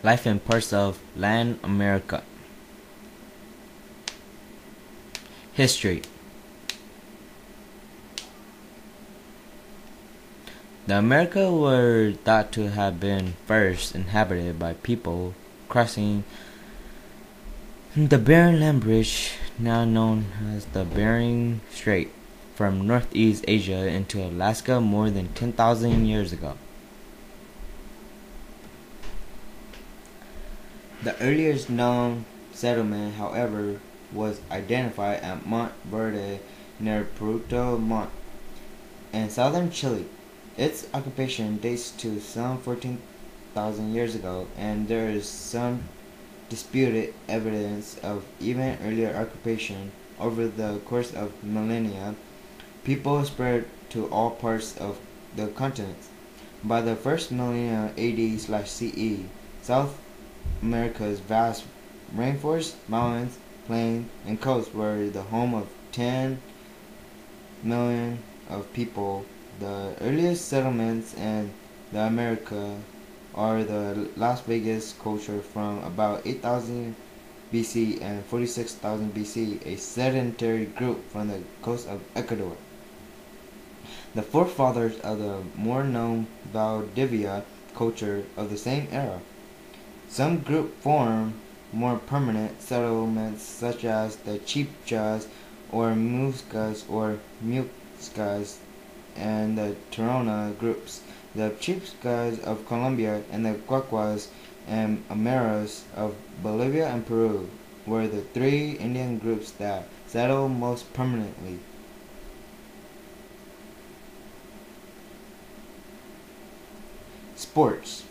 Life in parts of Latin America. History. The Americas were thought to have been first inhabited by people crossing the Bering Land Bridge, now known as the Bering Strait, from Northeast Asia into Alaska more than 10,000 years ago. The earliest known settlement, however, was identified at Mont Verde near Puerto Montt in southern Chile. Its occupation dates to some 14,000 years ago, and there is some disputed evidence of even earlier occupation. Over the course of millennia, people spread to all parts of the continents. By the first millennia AD/CE, South America's vast rainforests, mountains, plains, and coasts were the home of 10 million of people. The earliest settlements in the America are the Las Vegas culture from about 8,000 BC and 46,000 BC, a sedentary group from the coast of Ecuador. The forefathers of the more known Valdivia culture of the same era. Some group formed more permanent settlements such as the Chibchas or Muiscas and the Torona groups. The Chibchas of Colombia and the Quaquas and Aymaras of Bolivia and Peru were the three Indian groups that settled most permanently. Sports.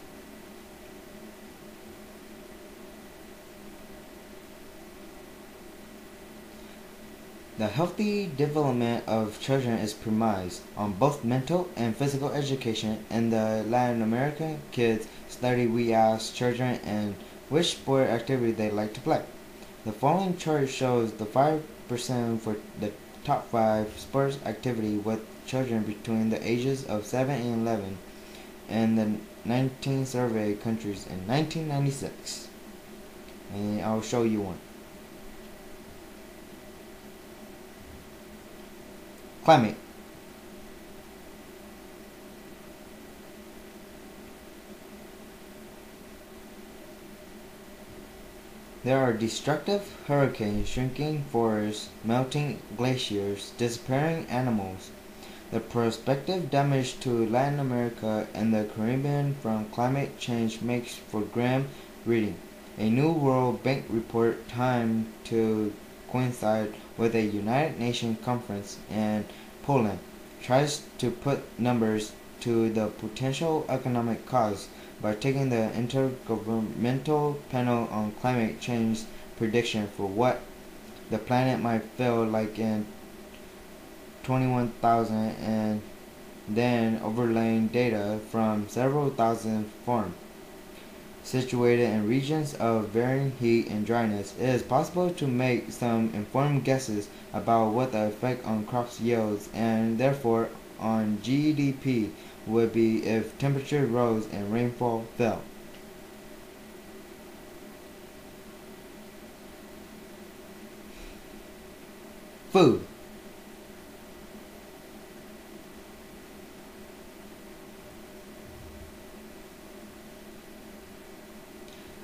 The healthy development of children is premised on both mental and physical education. In the Latin American kids study, we ask children in which sport activity they like to play. The following chart shows the 5% for the top 5 sports activity with children between the ages of 7 and 11 in the 19 surveyed countries in 1996. And I'll show you one. Climate. There are destructive hurricanes, shrinking forests, melting glaciers, disappearing animals. The prospective damage to Latin America and the Caribbean from climate change makes for grim reading. A new World Bank report timed to coincide with a United Nations conference in Poland tries to put numbers to the potential economic costs by taking the Intergovernmental Panel on Climate Change prediction for what the planet might feel like in 21,000 and then overlaying data from several thousand farms situated in regions of varying heat and dryness. It is possible to make some informed guesses about what the effect on crops yields and therefore on GDP would be if temperature rose and rainfall fell. Food.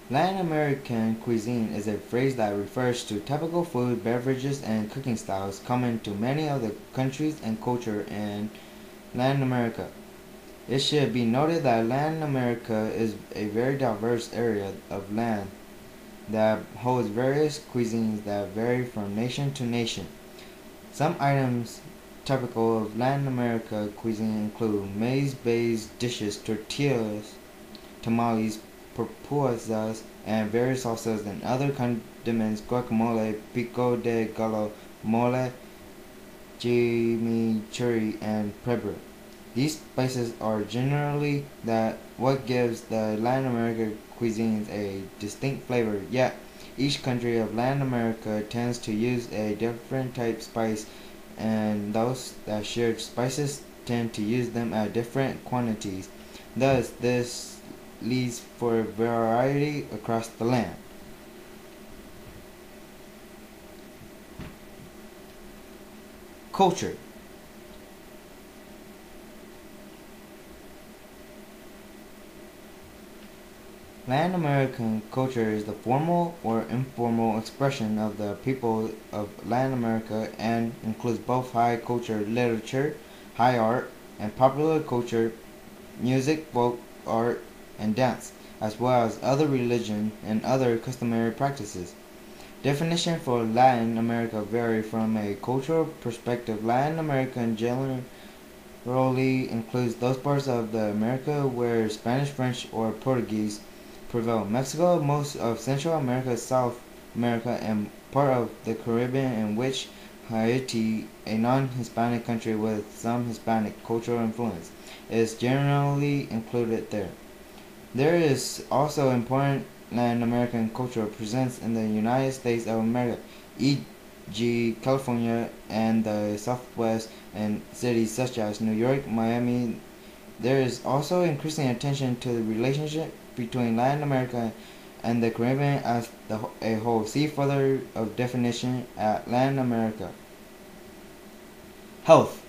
Latin American cuisine is a phrase that refers to typical food, beverages, and cooking styles common to many of the countries and culture in Latin America. It should be noted that Latin America is a very diverse area of land that holds various cuisines that vary from nation to nation. Some items typical of Latin America cuisine include maize-based dishes, tortillas, tamales, pupusas, and various salsas and other condiments, guacamole, pico de gallo, mole, chimichurri, and pebre. These spices are generally what gives the Latin American cuisines a distinct flavor, yet each country of Latin America tends to use a different type spice, and those that share spices tend to use them at different quantities. Thus, this leads for variety across the land. Culture. Latin American culture is the formal or informal expression of the people of Latin America and includes both high culture literature, high art, and popular culture, music, folk art, and dance, as well as other religion and other customary practices. Definition for Latin America vary from a cultural perspective. Latin America generally includes those parts of the America where Spanish, French, or Portuguese prevail. Mexico, most of Central America, South America, and part of the Caribbean, in which Haiti, a non-Hispanic country with some Hispanic cultural influence, is generally included there. There is also important Latin American cultural presence in the United States of America, e.g. California and the Southwest, and cities such as New York, Miami. There is also increasing attention to the relationship between Latin America and the Caribbean as a whole. See further of definition at Latin America. Health.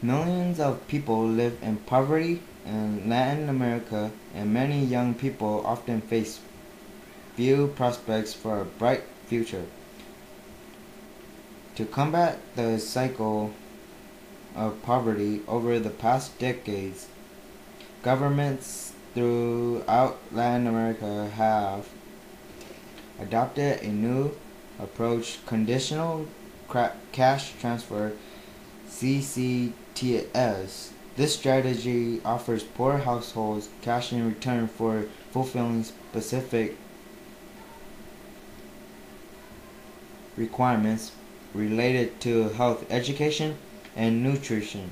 Millions of people live in poverty in Latin America, and many young people often face few prospects for a bright future. To combat the cycle of poverty over the past decades, governments throughout Latin America have adopted a new approach, conditional cash transfer (CCTS). This strategy offers poor households cash in return for fulfilling specific requirements related to health, education, and nutrition.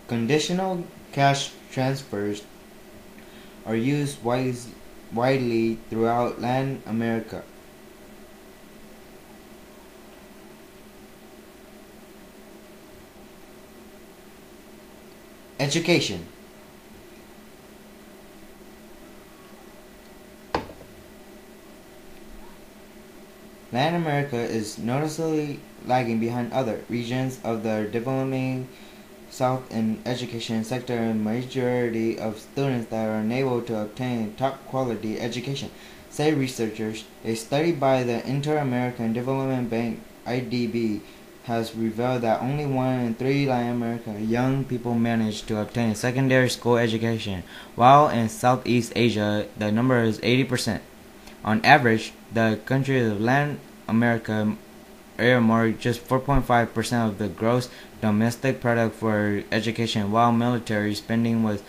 Conditional cash transfers are used widely throughout Latin America. Education. Latin America is noticeably lagging behind other regions of the developing South in education sector, and majority of students that are unable to obtain top quality education, say researchers. A study by the Inter-American Development Bank (IDB) has revealed that only 1 in 3 Latin American young people manage to obtain a secondary school education, while in Southeast Asia the number is 80%. On average, the countries of Latin America earmark just 4.5% of the gross domestic product for education, while military spending was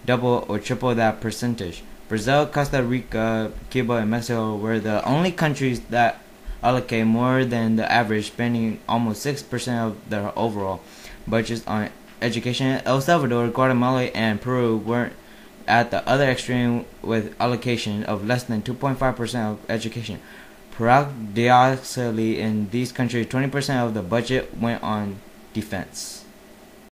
double or triple that percentage. Brazil, Costa Rica, Cuba, and Mexico were the only countries that allocate more than the average, spending almost 6% of their overall budgets on education. El Salvador, Guatemala, and Peru were at the other extreme with allocation of less than 2.5% of education. Paradoxically, in these countries, 20% of the budget went on defense.